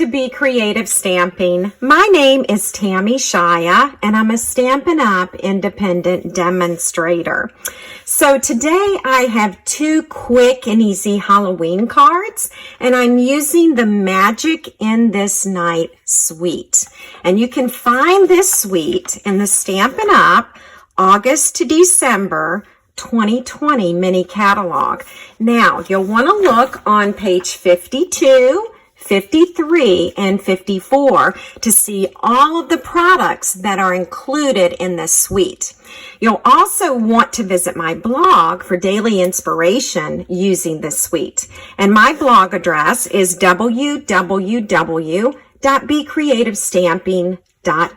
to Be Creative Stamping. My name is Tammy Shia, and I'm a Stampin' Up! Independent demonstrator. So today I have two quick and easy Halloween cards, and I'm using the Magic in This Night suite. And you can find this suite in the Stampin' Up! August to December 2020 mini catalog. Now, you'll want to look on page 52, 53, and 54 to see all of the products that are included in this suite. You'll also want to visit my blog for daily inspiration using this suite. And my blog address is www.becreativestamping.com.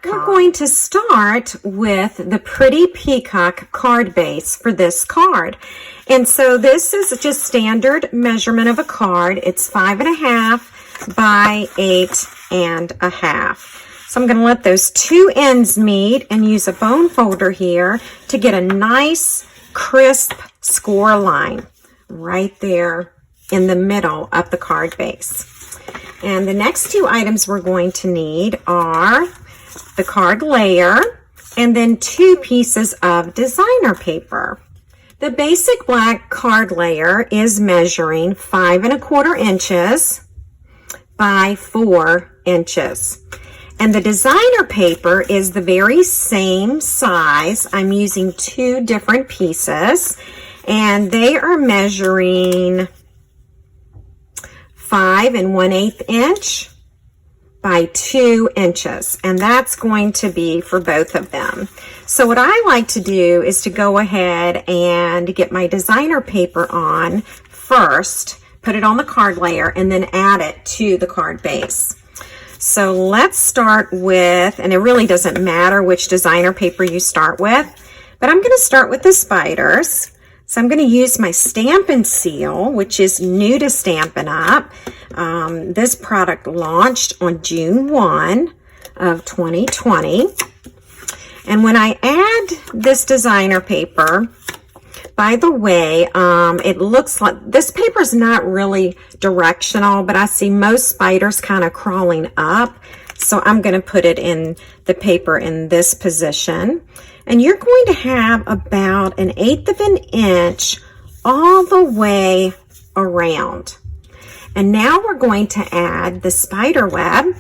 We're going to start with the pretty peacock card base for this card. And so this is just standard measurement of a card. It's 5.5 by 8.5. So I'm going to let those two ends meet and use a bone folder here to get a nice crisp score line right there in the middle of the card base. And the next two items we're going to need are the card layer and then 2 pieces of designer paper. The basic black card layer is measuring 5.25 inches by 4 inches. And the designer paper is the very same size. I'm using 2 different pieces, and they are measuring 5 1/8 inch by 2 inches, and that's going to be for both of them. So what I like to do is to go ahead and get my designer paper on first, put it on the card layer, and then add it to the card base. So let's start with, and it really doesn't matter which designer paper you start with, but I'm going to start with the spiders. So I'm going to use my Stampin' Seal, which is new to Stampin' Up. This product launched on June 1 of 2020. And when I add this designer paper, by the way, it looks like this paper is not really directional, but I see most spiders kind of crawling up. So I'm going to put it in the paper in this position. And you're going to have about 1/8 inch all the way around. And now we're going to add the spider web.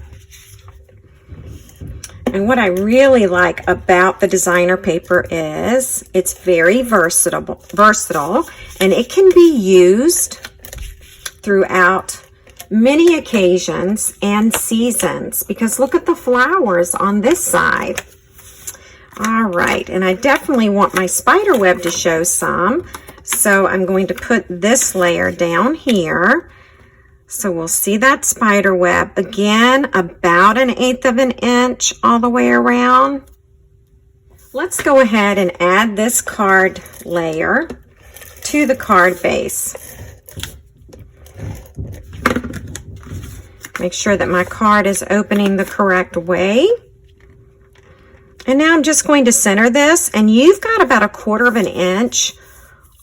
And what I really like about the designer paper is it's very versatile, and it can be used throughout many occasions and seasons, because look at the flowers on this side. All right, and I definitely want my spider web to show some, so I'm going to put this layer down here. So we'll see that spider web again, about 1/8 inch all the way around. Let's go ahead and add this card layer to the card base. Make sure that my card is opening the correct way. And now I'm just going to center this, and you've got about 1/4 inch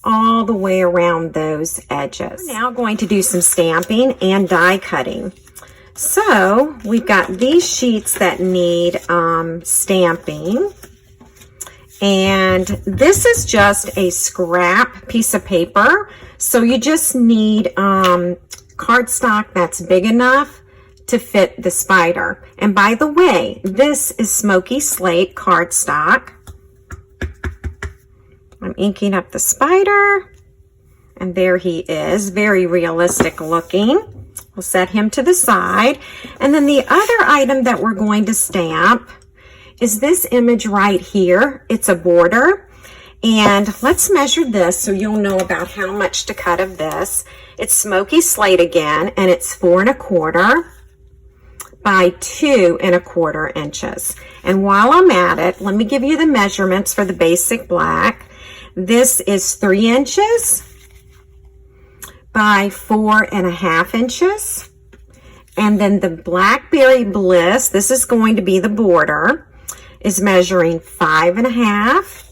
all the way around those edges. We're now going to do some stamping and die cutting. So we've got these sheets that need stamping, and this is just a scrap piece of paper. So you just need cardstock that's big enough to fit the spider. And by the way, this is smoky slate cardstock. I'm inking up the spider, and there he is, very realistic looking. We'll set him to the side. And then the other item that we're going to stamp is this image right here. It's a border. And let's measure this so you'll know about how much to cut of this. It's smoky slate again, and it's 4.25 by 2.25 inches. And while I'm at it, let me give you the measurements for the basic black. This is 3 inches by 4.5 inches. And then the Blackberry Bliss, this is going to be the border, is measuring 5.5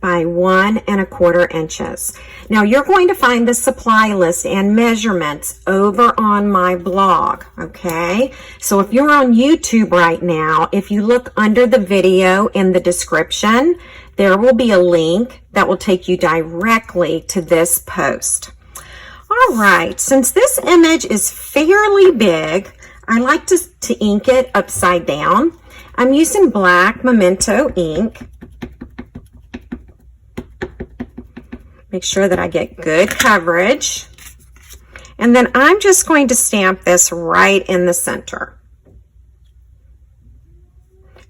by 1 1/4 inches. Now you're going to find the supply list and measurements over on my blog, okay? So if you're on YouTube right now, if you look under the video in the description, there will be a link that will take you directly to this post. All right, since this image is fairly big, I like to ink it upside down. I'm using black Memento ink. Make sure that I get good coverage. And then I'm just going to stamp this right in the center.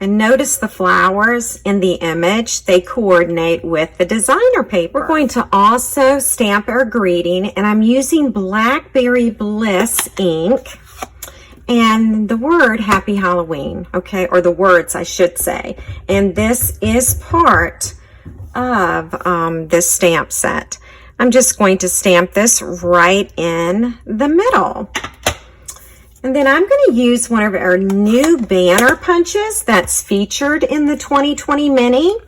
And notice the flowers in the image, they coordinate with the designer paper. We're going to also stamp our greeting, and I'm using Blackberry Bliss ink and the word Happy Halloween, okay, or the words I should say. And this is part of this stamp set. I'm just going to stamp this right in the middle. And then I'm going to use one of our new banner punches that's featured in the 2020 mini.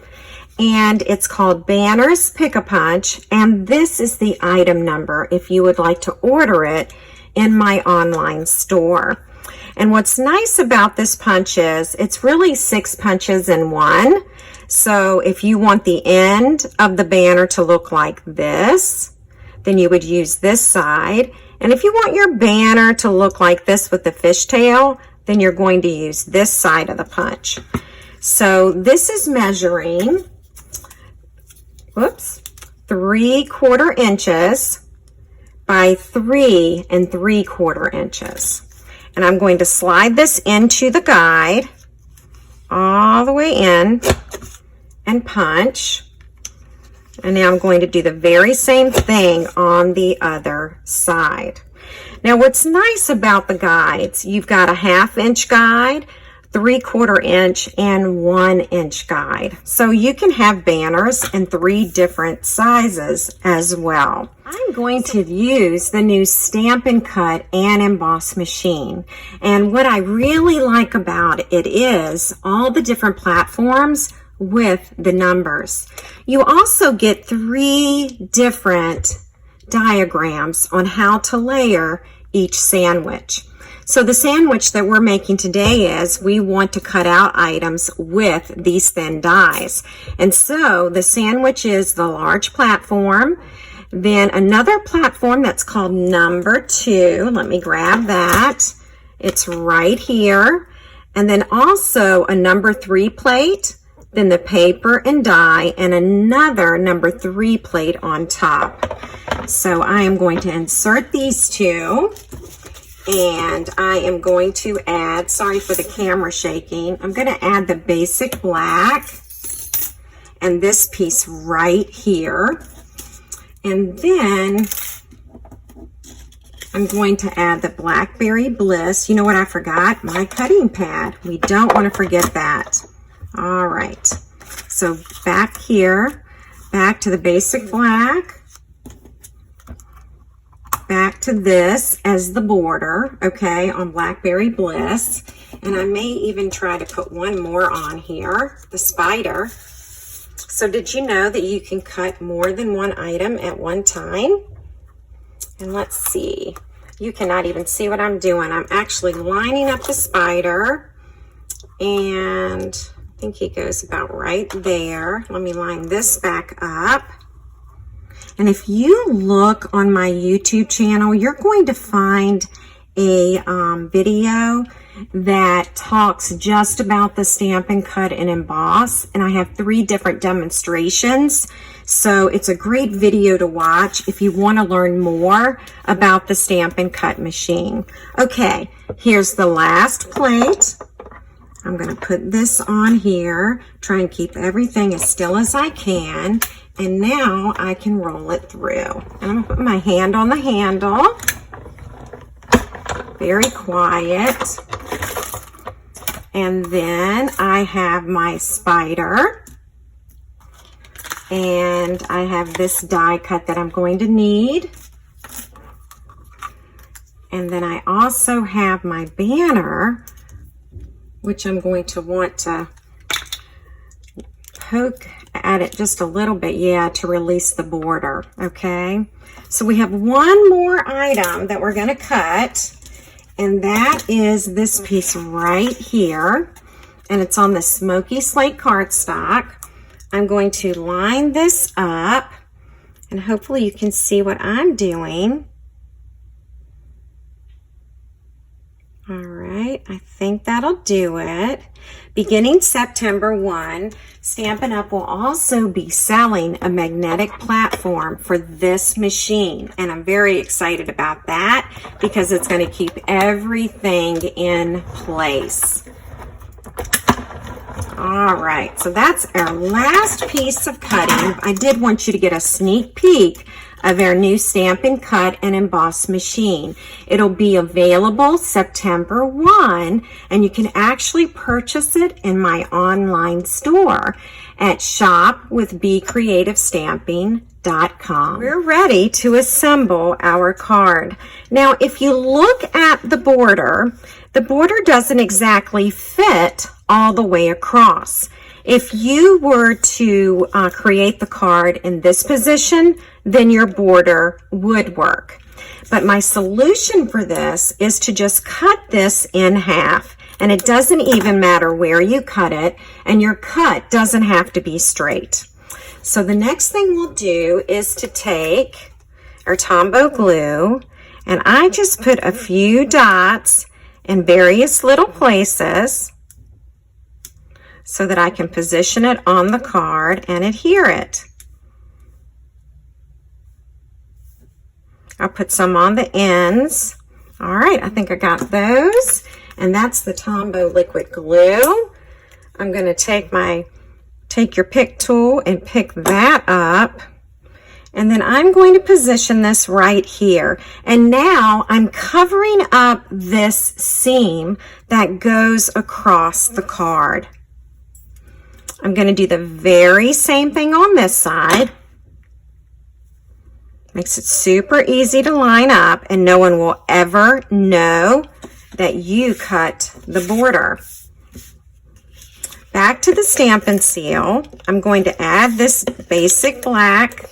And it's called Banners Pick-a-Punch. And this is the item number if you would like to order it in my online store. And what's nice about this punch is it's really 6 punches in one. So if you want the end of the banner to look like this, then you would use this side. And if you want your banner to look like this with the fishtail, then you're going to use this side of the punch. So this is measuring, 3/4 inches by 3 3/4 inches. And I'm going to slide this into the guide all the way in and punch. And now I'm going to do the very same thing on the other side. Now what's nice about the guides, you've got a 1/2 inch guide, 3/4 inch, and 1 inch guide. So you can have banners in 3 different sizes as well. I'm going to use the new Stampin' Cut and Emboss machine. And what I really like about it is all the different platforms with the numbers. You also get 3 different diagrams on how to layer each sandwich. So the sandwich that we're making today is we want to cut out items with these thin dies. And so the sandwich is the large platform, then another platform that's called number 2. Let me grab that. It's right here. And then also a number 3 plate, then the paper and die, and another number 3 plate on top. So I am going to insert these 2, and I am going to add, sorry for the camera shaking, I'm going to add the basic black and this piece right here. And then I'm going to add the Blackberry Bliss. You know what I forgot? My cutting pad. We don't want to forget that. All right, so back here, back to the basic black, back to this as the border, okay, on Blackberry Bliss. And I may even try to put one more on here, the spider. So did you know that you can cut more than one item at one time? And let's see, you cannot even see what I'm doing. I'm actually lining up the spider, and I think he goes about right there. Let me line this back up. And if you look on my YouTube channel, you're going to find a video that talks just about the Stampin' Cut and Emboss. And I have 3 different demonstrations. So it's a great video to watch if you want to learn more about the Stampin' Cut machine. Okay, here's the last plate. I'm going to put this on here, try and keep everything as still as I can, and now I can roll it through. And I'm going to put my hand on the handle, very quiet, and then I have my spider, and I have this die cut that I'm going to need, and then I also have my banner, which I'm going to want to poke add it just a little bit, yeah, to release the border, okay? So we have one more item that we're going to cut, and that is this piece right here, and it's on the smoky slate cardstock. I'm going to line this up, and hopefully you can see what I'm doing. All right, I think that'll do it. Beginning September 1, Stampin' Up! Will also be selling a magnetic platform for this machine. And I'm very excited about that because it's going to keep everything in place. All right, so that's our last piece of cutting. I did want you to get a sneak peek of our new Stampin' Cut and Emboss machine. It'll be available September 1, and you can actually purchase it in my online store at shopwithbecreativestamping.com. We're ready to assemble our card. Now, if you look at the border doesn't exactly fit all the way across. If you were to create the card in this position, then your border would work. But my solution for this is to just cut this in half. And it doesn't even matter where you cut it, and your cut doesn't have to be straight. So the next thing we'll do is to take our Tombow glue, and I just put a few dots in various little places so that I can position it on the card and adhere it. I'll put some on the ends. All right, I think I got those. And that's the Tombow liquid glue. I'm going to take your pick tool and pick that up. And then I'm going to position this right here. And now I'm covering up this seam that goes across the card. I'm going to do the very same thing on this side. Makes it super easy to line up, and no one will ever know that you cut the border. Back to the Stampin' Seal, I'm going to add this basic black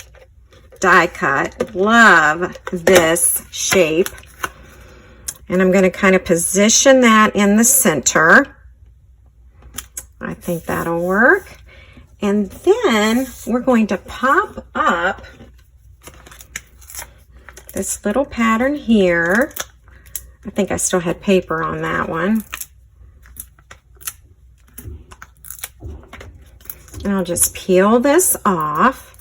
die cut. Love this shape. And I'm going to kind of position that in the center. I think that'll work. And then we're going to pop up this little pattern here. I think I still had paper on that one. And I'll just peel this off.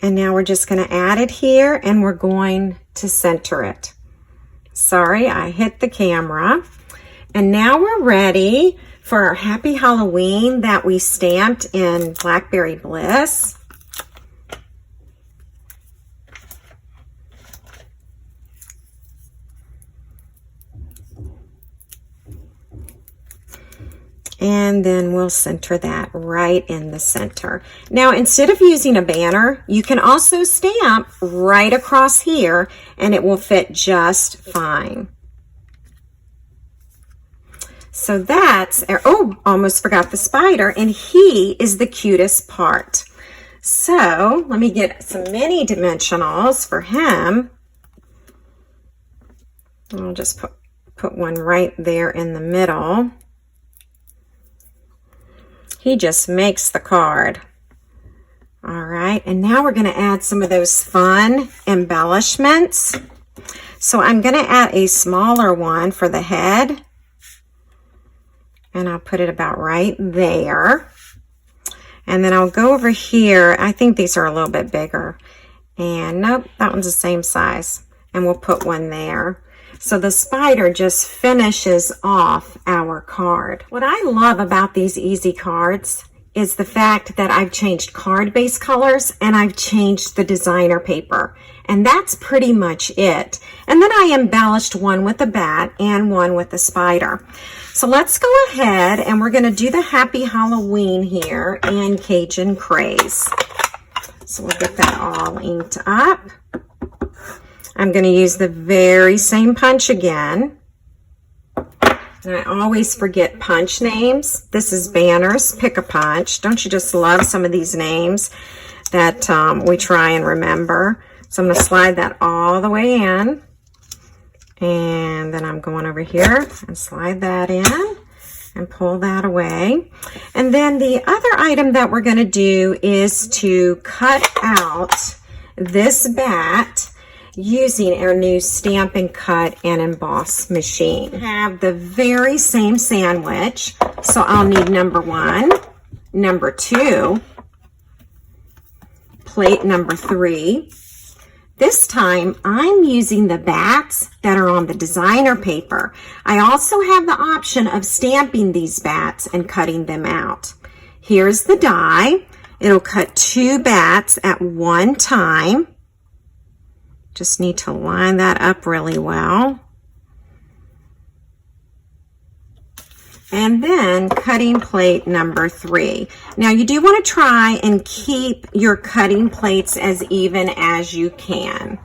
And now we're just going to add it here, and we're going to center it. Sorry, I hit the camera. And now we're ready for our Happy Halloween that we stamped in Blackberry Bliss. And then we'll center that right in the center. Now, instead of using a banner, you can also stamp right across here, and it will fit just fine. So that's, oh, almost forgot the spider, and he is the cutest part. So let me get some mini dimensionals for him. I'll just put one right there in the middle. He just makes the card. All right, and now we're going to add some of those fun embellishments. So I'm going to add a smaller one for the head. And I'll put it about right there. And then I'll go over here. I think these are a little bit bigger. And nope, that one's the same size. And we'll put one there. So the spider just finishes off our card. What I love about these easy cards is the fact that I've changed card base colors and I've changed the designer paper. And that's pretty much it. And then I embellished one with a bat and one with a spider. So let's go ahead and we're going to do the Happy Halloween here in Cajun Craze. So we'll get that all inked up. I'm going to use the very same punch again. And I always forget punch names. This is Banners Pick-a-Punch. Don't you just love some of these names that we try and remember? So I'm going to slide that all the way in. And then I'm going over here and slide that in and pull that away. And then the other item that we're going to do is to cut out this bat using our new Stampin' Cut and Emboss machine. I have the very same sandwich, so I'll need number 1, number 2, plate number 3. This time I'm using the bats that are on the designer paper. I also have the option of stamping these bats and cutting them out. Here's the die. It'll cut 2 bats at one time. Just need to line that up really well. And then cutting plate number 3. Now you do want to try and keep your cutting plates as even as you can.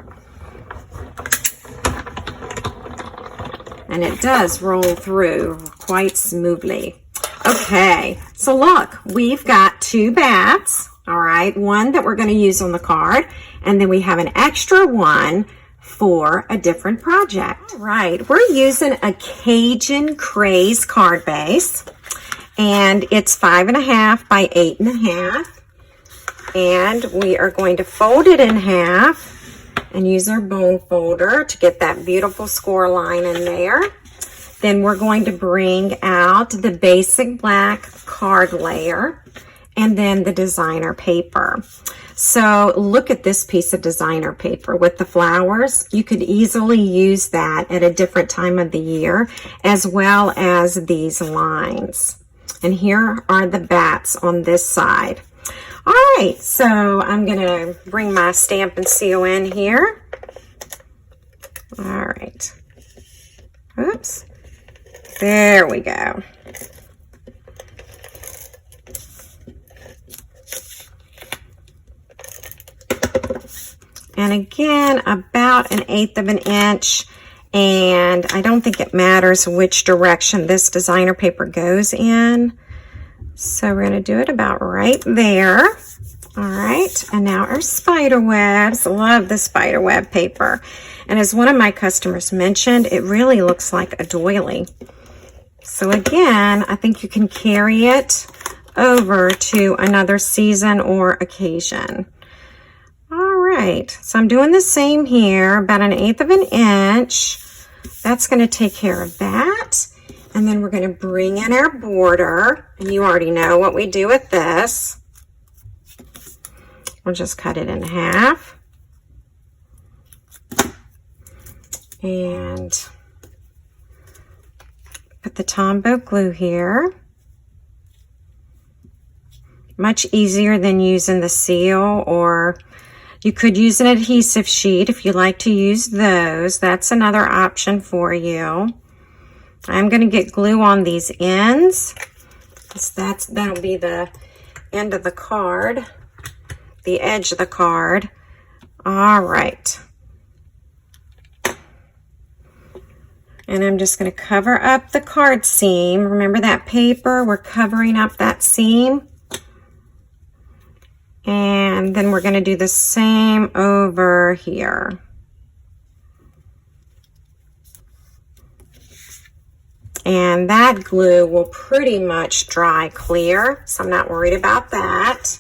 And it does roll through quite smoothly. Okay, so look, we've got 2 bats. All right, one that we're going to use on the card, and then we have an extra one for a different project. All right, we're using a Cajun Craze card base, and it's 5.5 by 8.5, and we are going to fold it in half and use our bone folder to get that beautiful score line in there. Then we're going to bring out the basic black card layer, and then the designer paper. So look at this piece of designer paper with the flowers. You could easily use that at a different time of the year, as well as these lines. And here are the bats on this side. All right, so I'm gonna bring my Stampin' Seal in here. All right, oops, there we go. And again, about 1/8 of an inch. And I don't think it matters which direction this designer paper goes in. So we're going to do it about right there. All right. And now our spider webs. Love the spider web paper. And as one of my customers mentioned, it really looks like a doily. So again, I think you can carry it over to another season or occasion. All right, so I'm doing the same here, about 1/8 of an inch. That's going to take care of that. And then we're going to bring in our border. And you already know what we do with this. We'll just cut it in half. And put the Tombow glue here. Much easier than using the seal, or you could use an adhesive sheet if you like to use those. That's another option for you. I'm going to get glue on these ends, because that'll be the end of the card, the edge of the card. All right. And I'm just going to cover up the card seam. Remember that paper? We're covering up that seam. And then we're going to do the same over here. And that glue will pretty much dry clear, so I'm not worried about that.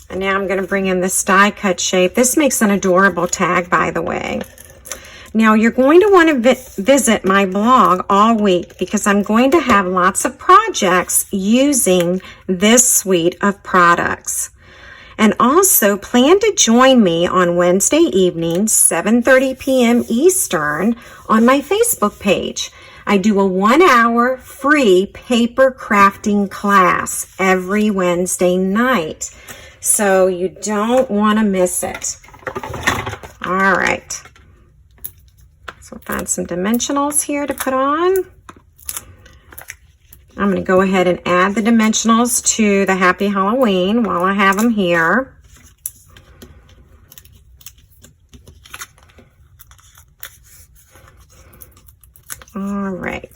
And now I'm going to bring in this die cut shape. This makes an adorable tag, by the way. Now you're going to want to visit my blog all week, because I'm going to have lots of projects using this suite of products. And also plan to join me on Wednesday evenings, 7:30 p.m. Eastern, on my Facebook page. I do a 1-hour free paper crafting class every Wednesday night. So you don't want to miss it. All right. So find some dimensionals here to put on. I'm going to go ahead and add the dimensionals to the Happy Halloween while I have them here. All right.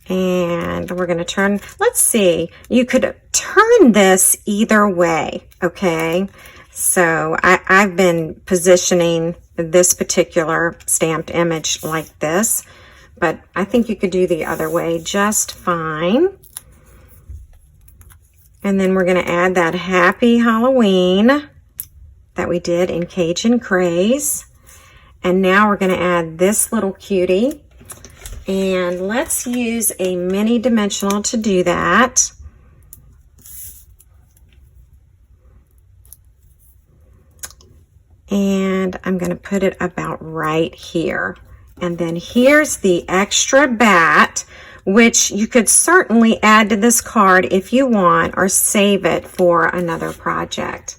And we're going to turn, let's see, you could turn this either way, okay? So I've been positioning this particular stamped image like this, but I think you could do the other way just fine. And then we're going to add that Happy Halloween that we did in Cajun Craze. And now we're going to add this little cutie. And let's use a mini dimensional to do that. And I'm going to put it about right here. And then here's the extra bat, which you could certainly add to this card if you want, or save it for another project.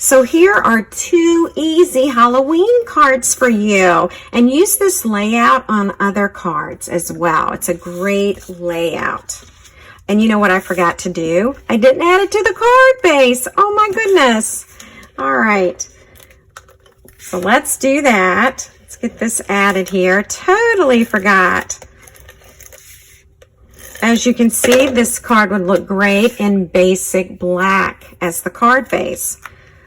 So here are 2 easy Halloween cards for you, and use this layout on other cards as well. It's a great layout. And you know what I forgot to do? I didn't add it to the card base. Oh my goodness. All right. So let's do that. Let's get this added here. Totally forgot. As you can see, this card would look great in basic black as the card base.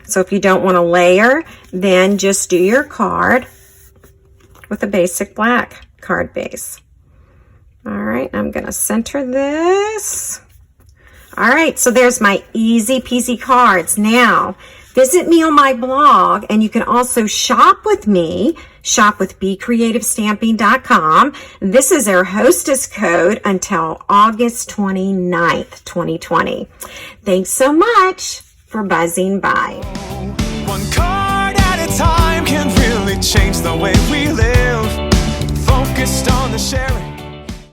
So if you don't want to layer, then just do your card with a basic black card base. All right, I'm going to center this. All right, so there's my easy peasy cards. Now, visit me on my blog, and you can also shop with me. Shop with BeCreativeStamping.com. This is our hostess code until August 29th, 2020. Thanks so much for buzzing by. One card at a time can really change the way we live. Focused on the sharing.